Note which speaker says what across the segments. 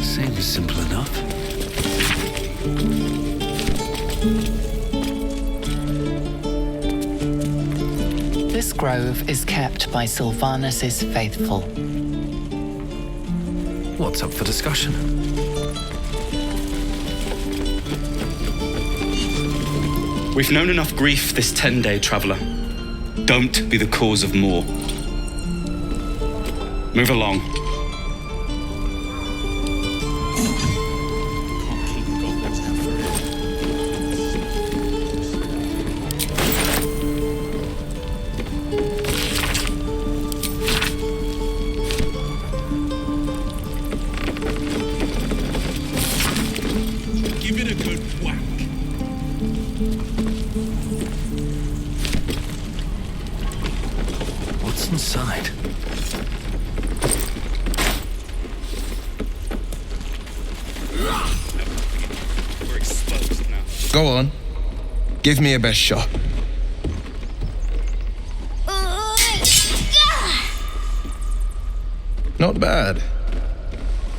Speaker 1: Seems simple enough.
Speaker 2: This grove is kept by Sylvanus' faithful.
Speaker 1: What's up for discussion?
Speaker 3: We've known enough grief this 10-day traveller. Don't be the cause of more. Move along.
Speaker 4: Give it a good whack.
Speaker 1: What's inside?
Speaker 3: We're exposed now.
Speaker 5: Go on. Give me a best shot. Not bad.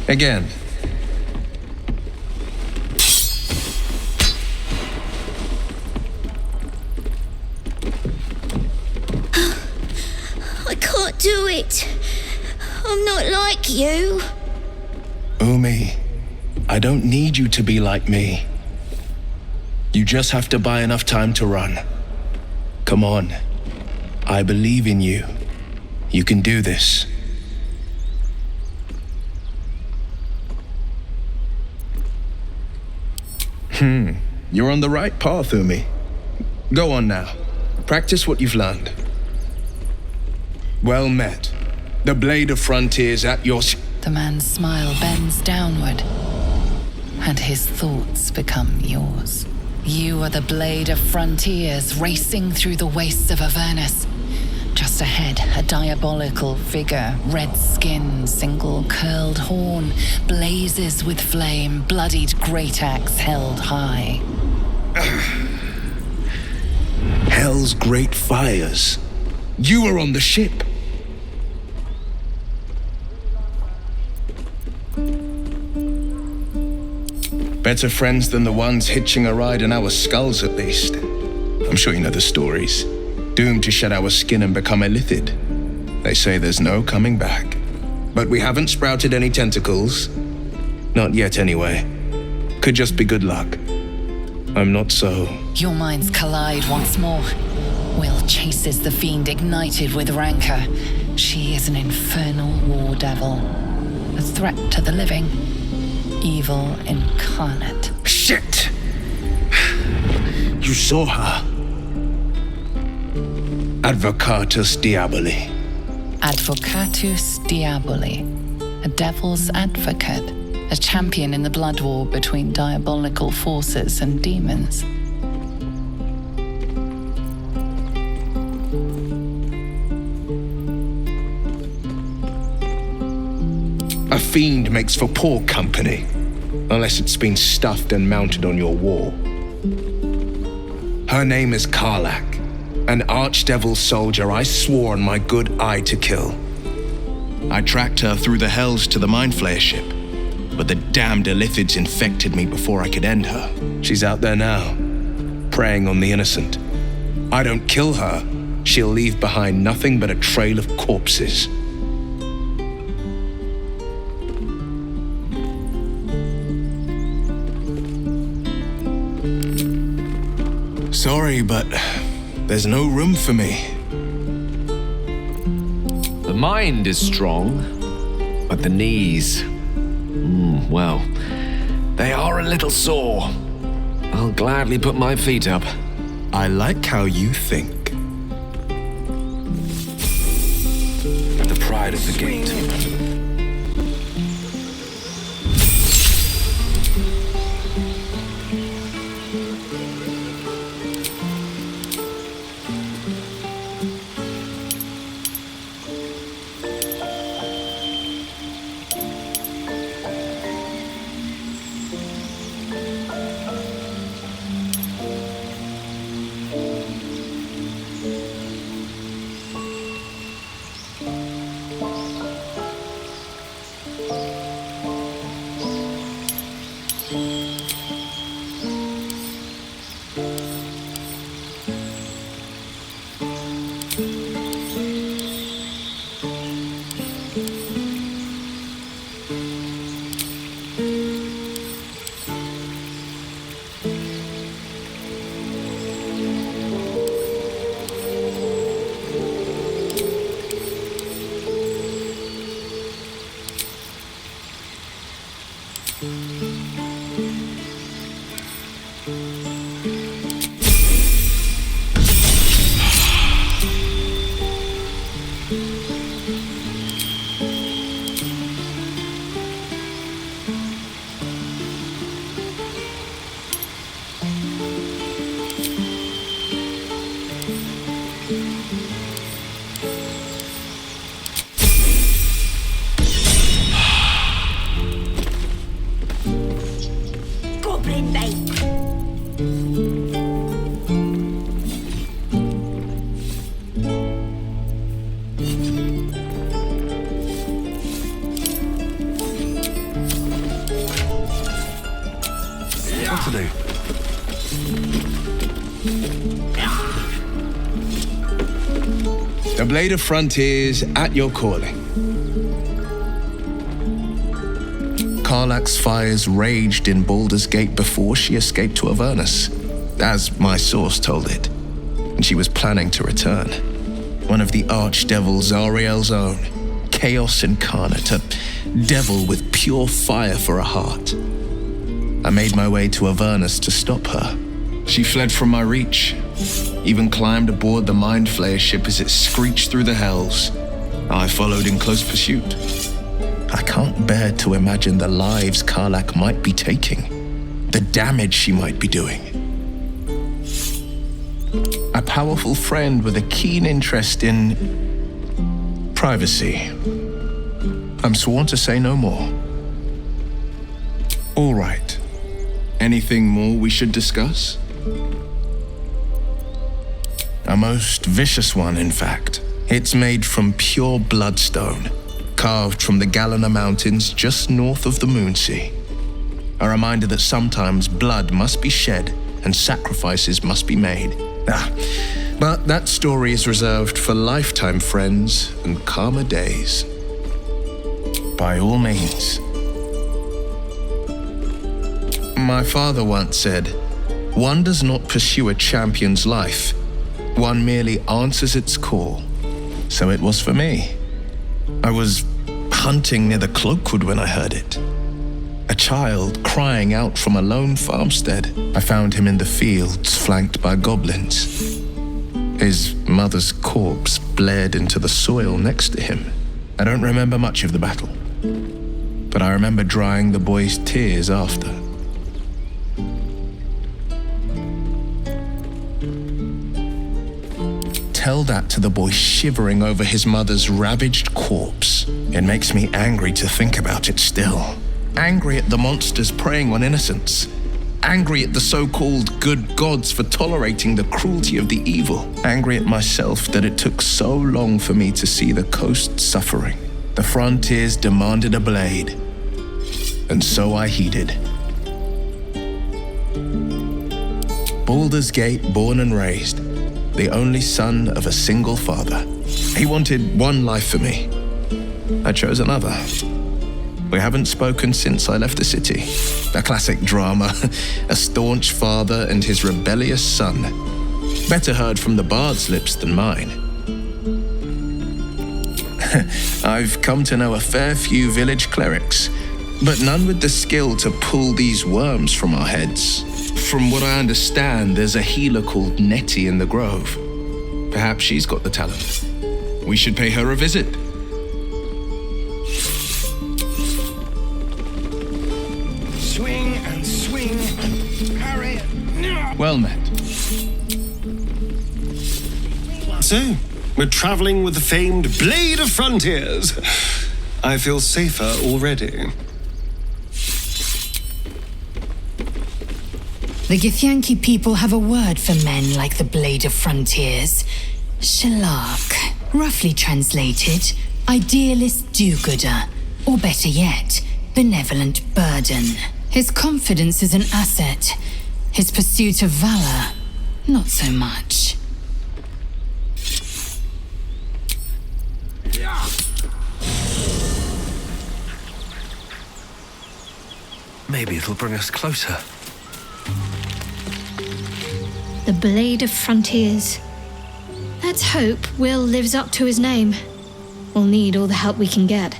Speaker 5: Again.
Speaker 6: I can't do it. I'm not like you.
Speaker 5: Umi, I don't need you to be like me. You just have to buy enough time to run. Come on. I believe in you. You can do this. You're on the right path, Umi. Go on now. Practice what you've learned. Well met. The blade of frontiers at your...
Speaker 2: The man's smile bends downward, and his thoughts become yours. You are the blade of frontiers racing through the wastes of Avernus. Just ahead, a diabolical figure, red skin, single curled horn, blazes with flame, bloodied great axe held high.
Speaker 5: Hell's great fires. You were on the ship. Better friends than the ones hitching a ride in our skulls, at least. I'm sure you know the stories. Doomed to shed our skin and become illithid. They say there's no coming back. But we haven't sprouted any tentacles. Not yet, anyway. Could just be good luck. I'm not so...
Speaker 2: Your minds collide once more. Will chases the fiend ignited with rancor. She is an infernal war devil. A threat to the living. Evil incarnate.
Speaker 5: Shit! You saw her. Advocatus Diaboli.
Speaker 2: Advocatus Diaboli. A devil's advocate. A champion in the blood war between diabolical forces and demons.
Speaker 5: A fiend makes for poor company, unless it's been stuffed and mounted on your wall. Her name is Karlak, an archdevil soldier I swore on my good eye to kill. I tracked her through the hells to the Mindflayer ship, but the damned illithids infected me before I could end her. She's out there now, preying on the innocent. I don't kill her, she'll leave behind nothing but a trail of corpses. Sorry, but there's no room for me.
Speaker 1: The mind is strong, but the knees... well, they are a little sore. I'll gladly put my feet up.
Speaker 5: I like how you think.
Speaker 1: The pride of the gate.
Speaker 6: Goblin bait.
Speaker 1: What to do?
Speaker 5: The Blade of Frontiers at your calling. Karlach's fires raged in Baldur's Gate before she escaped to Avernus, as my source told it, and she was planning to return. One of the archdevils Zariel's own, chaos incarnate, a devil with pure fire for a heart. I made my way to Avernus to stop her. She fled from my reach, even climbed aboard the Mind Flayer ship as it screeched through the hells. I followed in close pursuit. I can't bear to imagine the lives Karlach might be taking, the damage she might be doing. A powerful friend with a keen interest in privacy. I'm sworn to say no more. All right. Anything more we should discuss? A most vicious one, in fact. It's made from pure bloodstone, carved from the Galena Mountains just north of the Moonsea. A reminder that sometimes blood must be shed and sacrifices must be made. But that story is reserved for lifetime friends and calmer days. By all means. My father once said, "One does not pursue a champion's life. One merely answers its call." So it was for me. I was hunting near the Cloakwood when I heard it. A child crying out from a lone farmstead. I found him in the fields, flanked by goblins. His mother's corpse blared into the soil next to him. I don't remember much of the battle, but I remember drying the boy's tears after. Tell that to the boy shivering over his mother's ravaged corpse. It makes me angry to think about it still. Angry at the monsters preying on innocents. Angry at the so-called good gods for tolerating the cruelty of the evil. Angry at myself that it took so long for me to see the coast suffering. The frontiers demanded a blade, and so I heeded. Baldur's Gate, born and raised, the only son of a single father. He wanted one life for me. I chose another. We haven't spoken since I left the city. A classic drama, a staunch father and his rebellious son. Better heard from the bard's lips than mine. I've come to know a fair few village clerics, but none with the skill to pull these worms from our heads. From what I understand, there's a healer called Nettie in the Grove. Perhaps she's got the talent. We should pay her a visit.
Speaker 4: Swing and swing and parry.
Speaker 5: Well met.
Speaker 4: So, we're traveling with the famed Blade of Frontiers. I feel safer already.
Speaker 7: The Githyanki people have a word for men like the Blade of Frontiers. Shalak. Roughly translated, idealist do-gooder. Or better yet, benevolent burden. His confidence is an asset. His pursuit of valor, not so much.
Speaker 1: Maybe it'll bring us closer.
Speaker 6: The Blade of Frontiers. Let's hope Will lives up to his name. We'll need all the help we can get.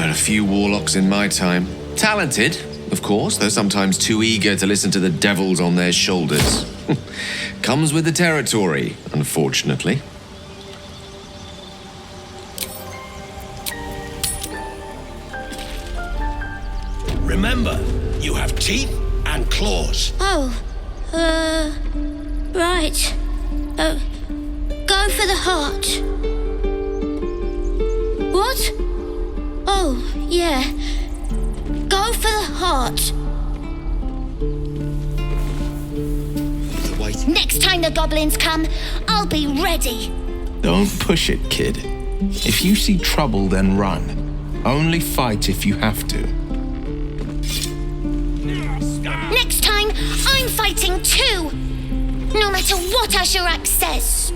Speaker 1: met a few warlocks in my time. Talented, of course, though sometimes too eager to listen to the devils on their shoulders. Comes with the territory, unfortunately.
Speaker 8: Remember, you have teeth and claws.
Speaker 9: Oh, right. Go for the heart. What? Oh, yeah. Go for the heart. Next time the goblins come, I'll be ready.
Speaker 5: Don't push it, kid. If you see trouble, then run. Only fight if you have to.
Speaker 9: Next time, I'm fighting too. No matter what Asherak says.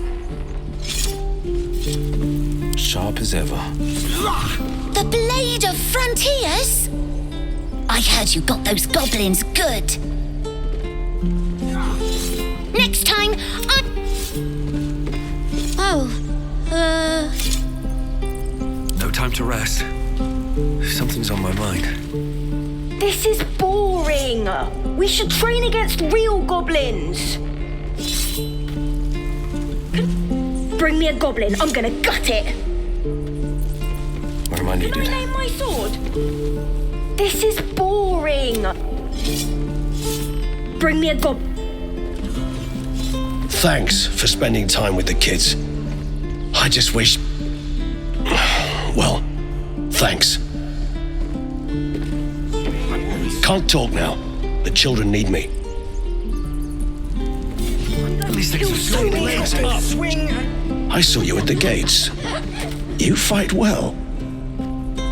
Speaker 8: Sharp as ever.
Speaker 9: The Blade of Frontiers? I heard you got those goblins good. Next time,
Speaker 8: No time to rest. Something's on my mind.
Speaker 10: This is boring. We should train against real goblins. Bring me a goblin. I'm gonna gut it.
Speaker 8: Where am I needed?
Speaker 10: Can I name my sword? This is boring. Bring me a goblin.
Speaker 8: Thanks for spending time with the kids. I just wish... Well, thanks. Can't talk now. The children need me. These things are so legs up. I saw you at the gates. You fight well.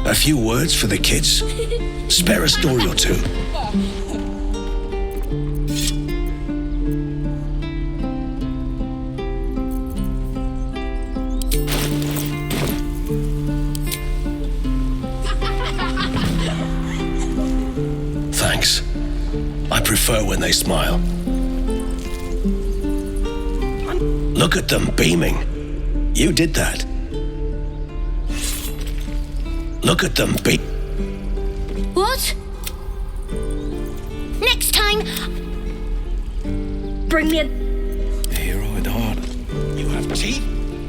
Speaker 8: A few words for the kids. Spare a story or two. Thanks. I prefer when they smile. Look at them beaming. You did that. Look at them beam.
Speaker 9: what? Next time,
Speaker 10: Bring me a...
Speaker 8: Hero at heart. You have teeth?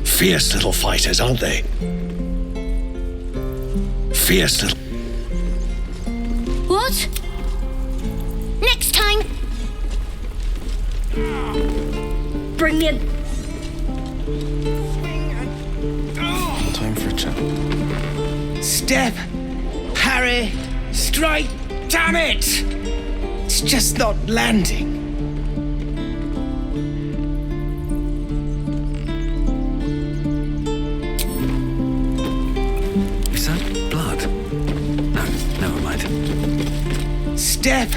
Speaker 8: Fierce little fighters, aren't they? Fierce little...
Speaker 9: what? Next time,
Speaker 10: Bring me a...
Speaker 8: Time for a chat.
Speaker 11: Step, parry, strike, damn it! It's just not landing.
Speaker 8: Is that blood? No, never mind.
Speaker 11: Step,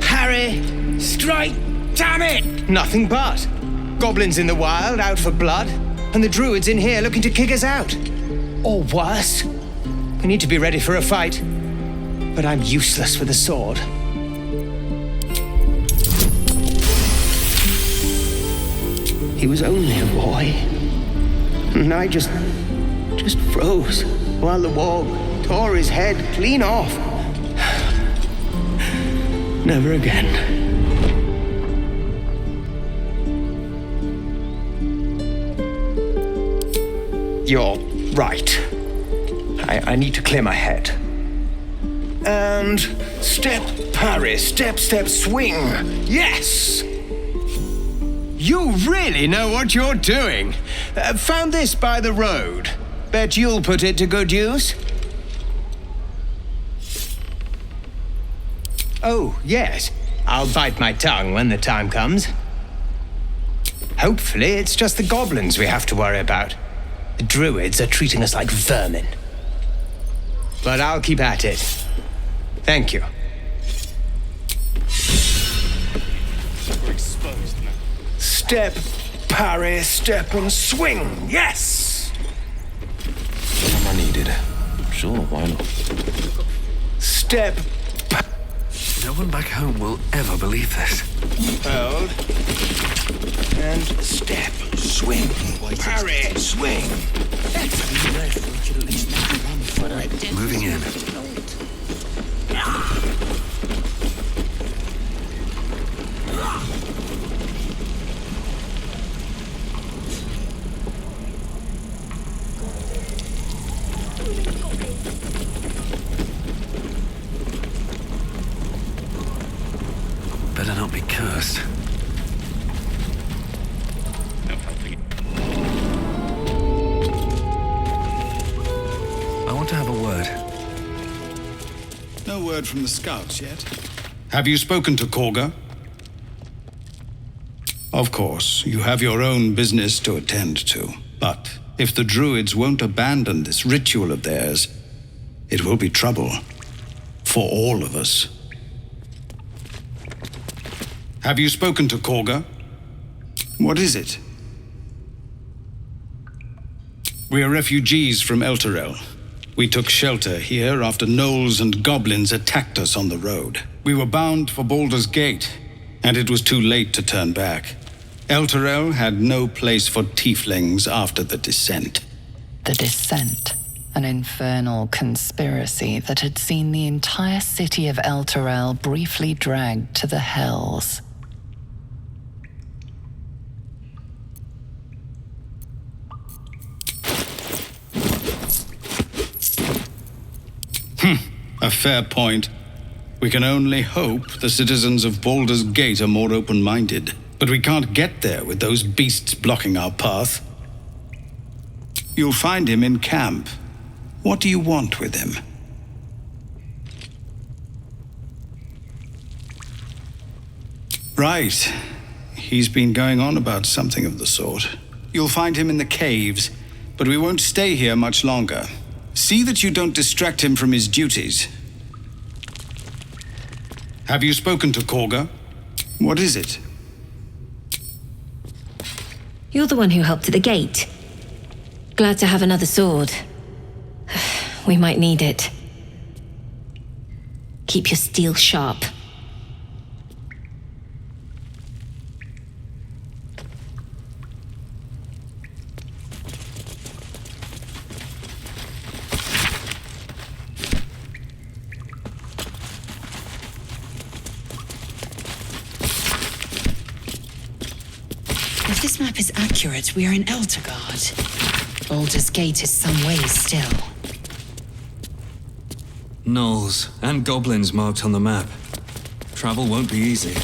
Speaker 11: parry, strike, damn it! Nothing but. Goblins in the wild out for blood, and the druids in here looking to kick us out. Or worse. We need to be ready for a fight. But I'm useless with a sword. He was only a boy. And I just froze while the wall tore his head clean off. Never again. You're right. I need to clear my head. And step, parry, step, step, swing. Yes! You really know what you're doing. Found this by the road. Bet you'll put it to good use. Oh, yes. I'll bite my tongue when the time comes. Hopefully, it's just the goblins we have to worry about. The druids are treating us like vermin. But I'll keep at it. Thank you.
Speaker 8: We're exposed now.
Speaker 11: Step, parry, step, and swing. Yes!
Speaker 8: Am I needed? Sure, why not?
Speaker 11: Step,
Speaker 8: No one back home will ever believe this.
Speaker 11: hold, and step, swing, parry, swing.
Speaker 12: Moving in. Better not be cursed. I want to have a word.
Speaker 13: No word from the scouts yet. Have you spoken to Korga? Of course, you have your own business to attend to. But if the druids won't abandon this ritual of theirs, it will be trouble for all of us. Have you spoken to Korga? What is it? We are refugees from Elturel. We took shelter here after gnolls and goblins attacked us on the road. We were bound for Baldur's Gate, and it was too late to turn back. Elturel had no place for tieflings after the Descent.
Speaker 2: The Descent, an infernal conspiracy that had seen the entire city of Elturel briefly dragged to the Hells.
Speaker 13: A fair point. We can only hope the citizens of Baldur's Gate are more open-minded. But we can't get there with those beasts blocking our path. You'll find him in camp. What do you want with him? Right. He's been going on about something of the sort. You'll find him in the caves, but we won't stay here much longer. See that you don't distract him from his duties. Have you spoken to Korga? What is it?
Speaker 14: You're the one who helped at the gate. Glad to have another sword. We might need it. Keep your steel sharp.
Speaker 15: If this map is accurate, we are in Eltergard. Baldur's Gate is some ways still.
Speaker 12: Gnolls and goblins marked on the map. Travel won't be easy.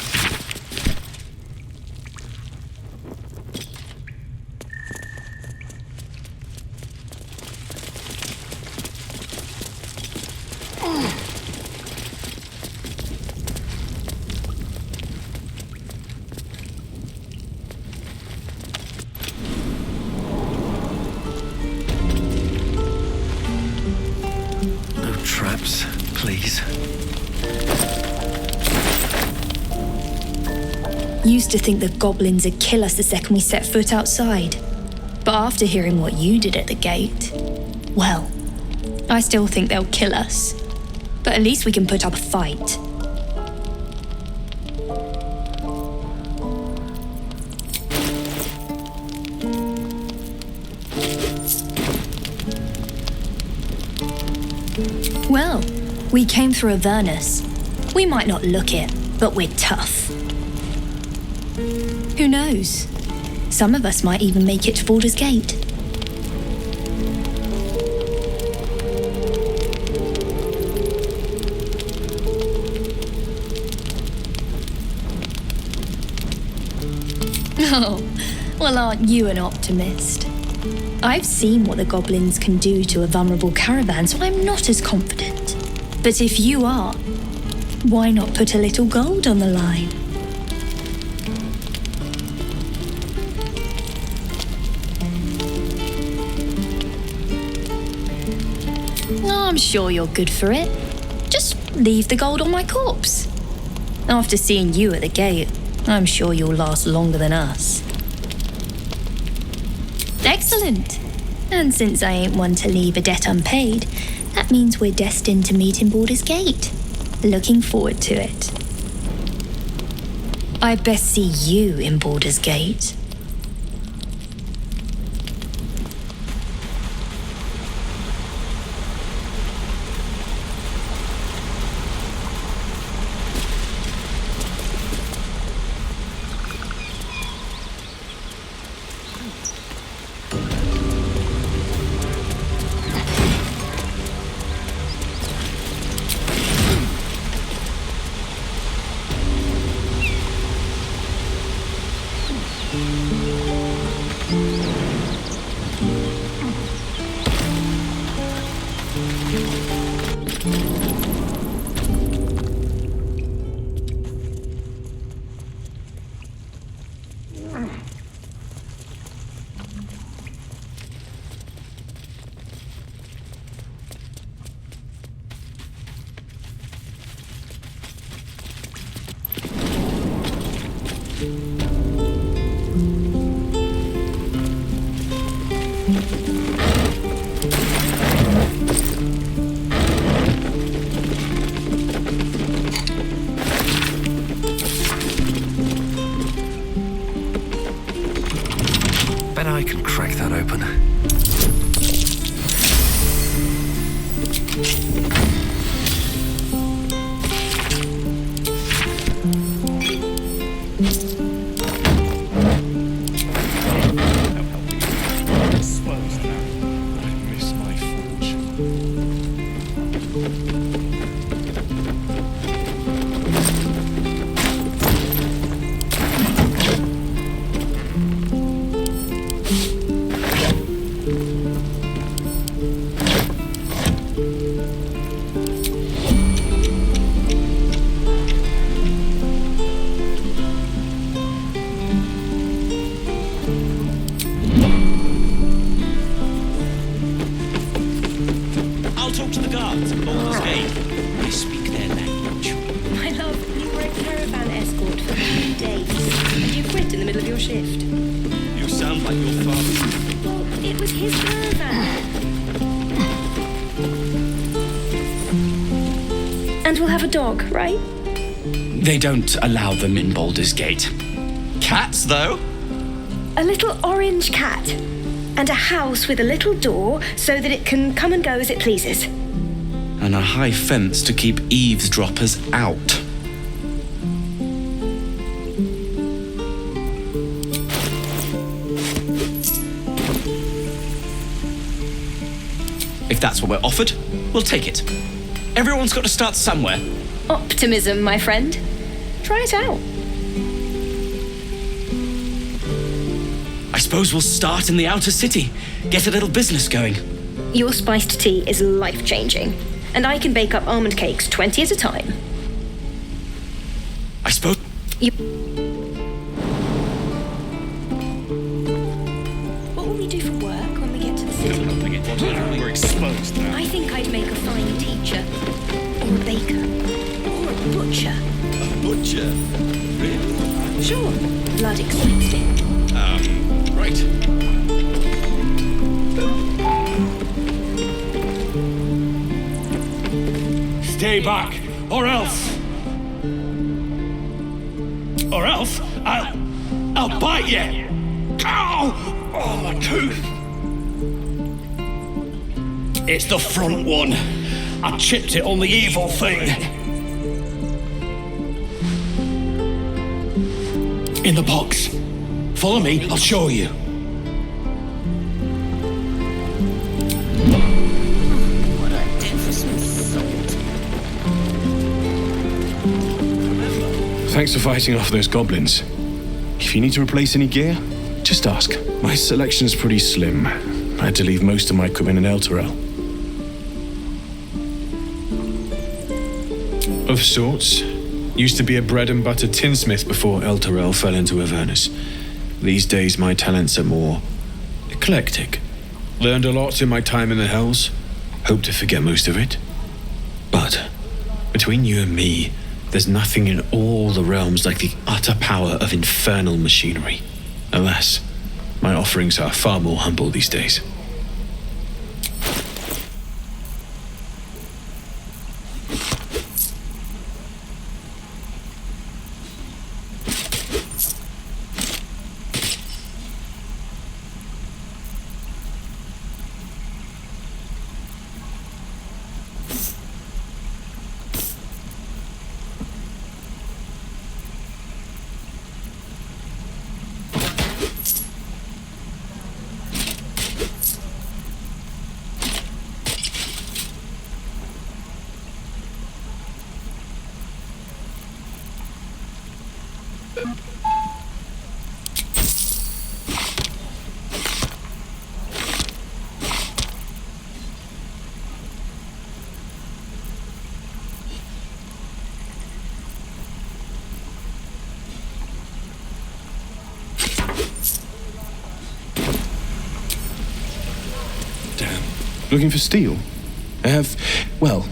Speaker 1: Traps, please.
Speaker 6: Used to think the goblins would kill us the second we set foot outside. But after hearing what you did at the gate, well, I still think they'll kill us. But at least we can put up a fight. Well, we came through Avernus. We might not look it, but we're tough. Who knows? Some of us might even make it to Baldur's Gate. Oh, well, aren't you an optimist? I've seen what the goblins can do to a vulnerable caravan, so I'm not as confident. But if you are, why not put a little gold on the line? I'm sure you're good for it. Just leave the gold on my corpse. After seeing you at the gate, I'm sure you'll last longer than us. Excellent. And since I ain't one to leave a debt unpaid, that means we're destined to meet in Baldur's Gate. Looking forward to it. I best see you in Baldur's Gate.
Speaker 1: crack that open.
Speaker 6: And we'll have a dog, right?
Speaker 3: They don't allow them in Baldur's Gate. Cats, though?
Speaker 6: A little orange cat. And a house with a little door so that it can come and go as it pleases.
Speaker 3: And a high fence to keep eavesdroppers out. If that's what we're offered, we'll take it. Everyone's got to start somewhere.
Speaker 6: Optimism, my friend. Try it out.
Speaker 3: I suppose we'll start in the outer city. Get a little business going.
Speaker 6: Your spiced tea is life-changing. And I can bake up almond cakes 20 at a time.
Speaker 3: I suppose...
Speaker 6: What will we do for work when we get to the city?
Speaker 13: We're exposed now.
Speaker 6: I think I'd make a fine teacher. Or a baker. Or a butcher.
Speaker 13: A butcher? Really?
Speaker 6: Sure. Blood excites me.
Speaker 13: Right. Stay back, or else. Or else, I'll bite you. Ow! Oh, my tooth. It's the front one. I chipped it on the evil thing. In the box. Follow me, I'll show you.
Speaker 9: What I did for some salt.
Speaker 5: Thanks for fighting off those goblins. If you need to replace any gear, just ask. My selection's pretty slim. I had to leave most of my equipment in Elturel.
Speaker 16: Of sorts. Used to be a bread and butter tinsmith before Elturel fell into Avernus. These days my talents are more eclectic. Learned a lot in my time in the Hells. Hope to forget most of it. But between you and me, there's nothing in all the realms like the utter power of infernal machinery. Alas, my offerings are far more humble these days.
Speaker 5: Looking for steel? I have, well,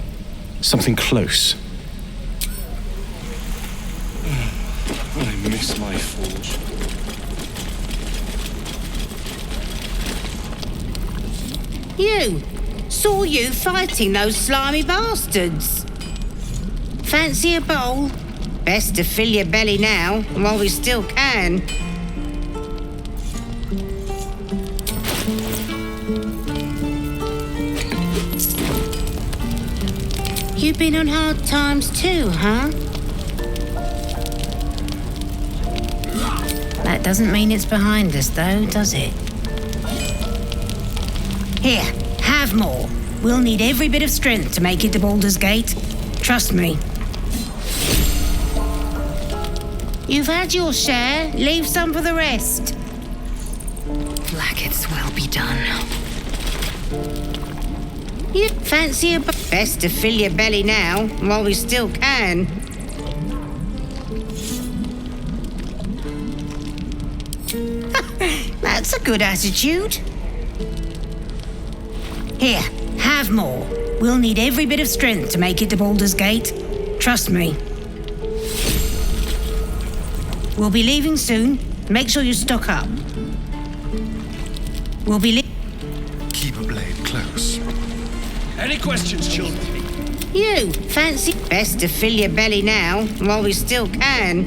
Speaker 5: something close.
Speaker 13: I miss my forge.
Speaker 17: You! Saw you fighting those slimy bastards. Fancy a bowl? Best to fill your belly now, while we still can. You've been on hard times too, huh? That doesn't mean it's behind us, though, does it? Here, have more. We'll need every bit of strength to make it to Baldur's Gate. Trust me. You've had your share. Leave some for the rest.
Speaker 7: Blacket's well be done.
Speaker 17: You fancy a... Best to fill your belly now, while we still can. That's a good attitude. Here, have more. We'll need every bit of strength to make it to Baldur's Gate. Trust me. We'll be leaving soon. Make sure you stock up. We'll be
Speaker 8: Keep a blade close. Any questions, children?
Speaker 17: You fancy... Best to fill your belly now, while we still can.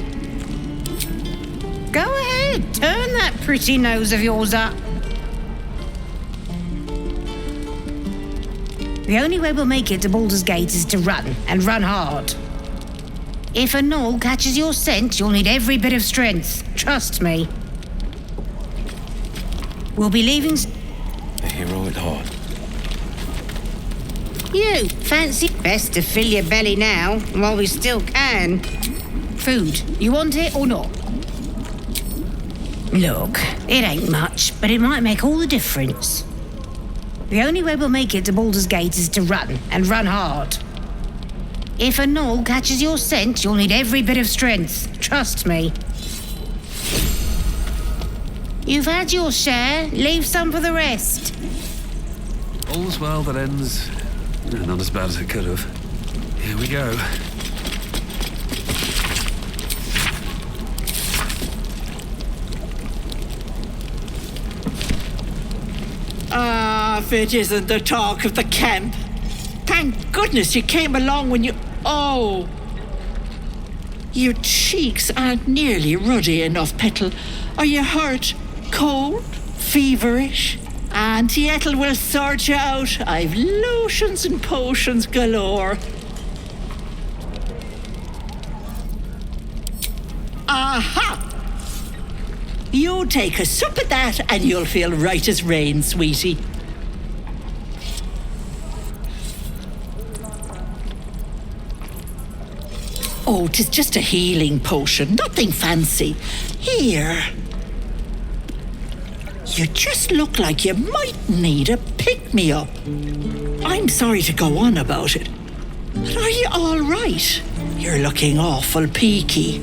Speaker 17: Go ahead, turn that pretty nose of yours up. The only way we'll make it to Baldur's Gate is to run, and run hard. If a gnoll catches your scent, you'll need every bit of strength. Trust me. We'll be leaving...
Speaker 8: A hero at heart.
Speaker 17: You fancy... Best to fill your belly now, while we still can. Food, you want it or not? Look, it ain't much, but it might make all the difference. The only way we'll make it to Baldur's Gate is to run, and run hard. If a gnoll catches your scent, you'll need every bit of strength. Trust me. You've had your share. Leave some for the rest.
Speaker 12: All's well that ends. Not as bad as it could have. Here we go.
Speaker 18: Ah, if it isn't the talk of the camp. Thank goodness you came along when you... Oh! Your cheeks aren't nearly ruddy enough, Petal. Are you hurt? Cold? Feverish? Auntie Ethel will sort you out. I've lotions and potions galore. Aha! You take a sup of that and you'll feel right as rain, sweetie. Oh, 'tis just a healing potion, nothing fancy. Here. You just look like you might need a pick-me-up. I'm sorry to go on about it, but are you all right? You're looking awful peaky.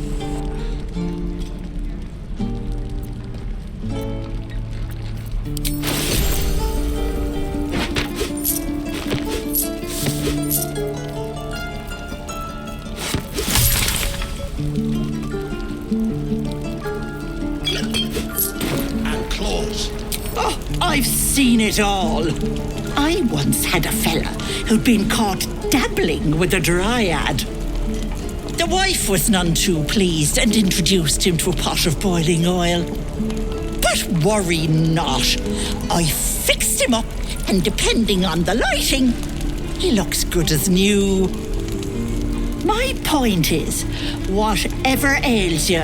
Speaker 18: I've seen it all. I once had a fella who'd been caught dabbling with a dryad. The wife was none too pleased and introduced him to a pot of boiling oil. But worry not. I fixed him up, and depending on the lighting, he looks good as new. My point is, whatever ails you,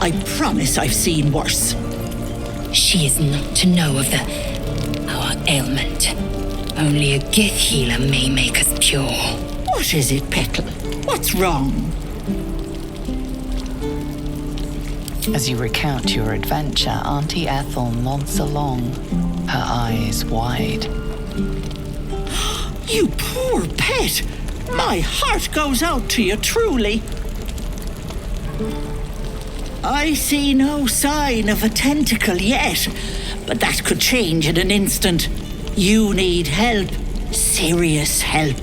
Speaker 18: I promise I've seen worse.
Speaker 7: She is not to know of our ailment. Only a Gith healer may make us pure.
Speaker 18: What is it, Petal? What's wrong?
Speaker 2: As you recount your adventure, Auntie Ethel nods along, her eyes wide.
Speaker 18: You poor pet! My heart goes out to you, truly. I see no sign of a tentacle yet, but that could change in an instant. You need help. Serious help.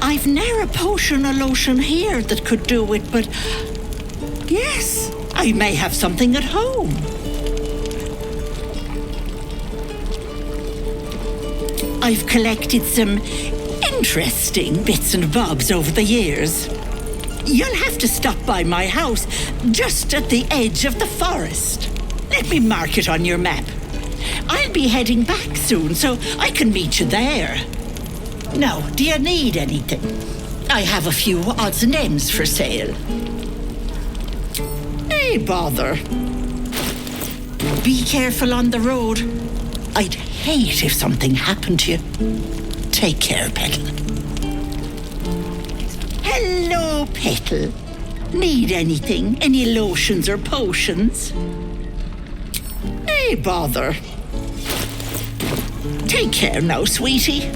Speaker 18: I've ne'er a potion or lotion here that could do it, but yes, I may have something at home. I've collected some interesting bits and bobs over the years. You'll have to stop by my house, just at the edge of the forest. Let me mark it on your map. I'll be heading back soon, so I can meet you there. Now, do you need anything? I have a few odds and ends for sale. Hey, bother. Be careful on the road. I'd hate if something happened to you. Take care, Petal. Hello, Petal. Need anything? Any lotions or potions? Hey, bother. Take care now, sweetie.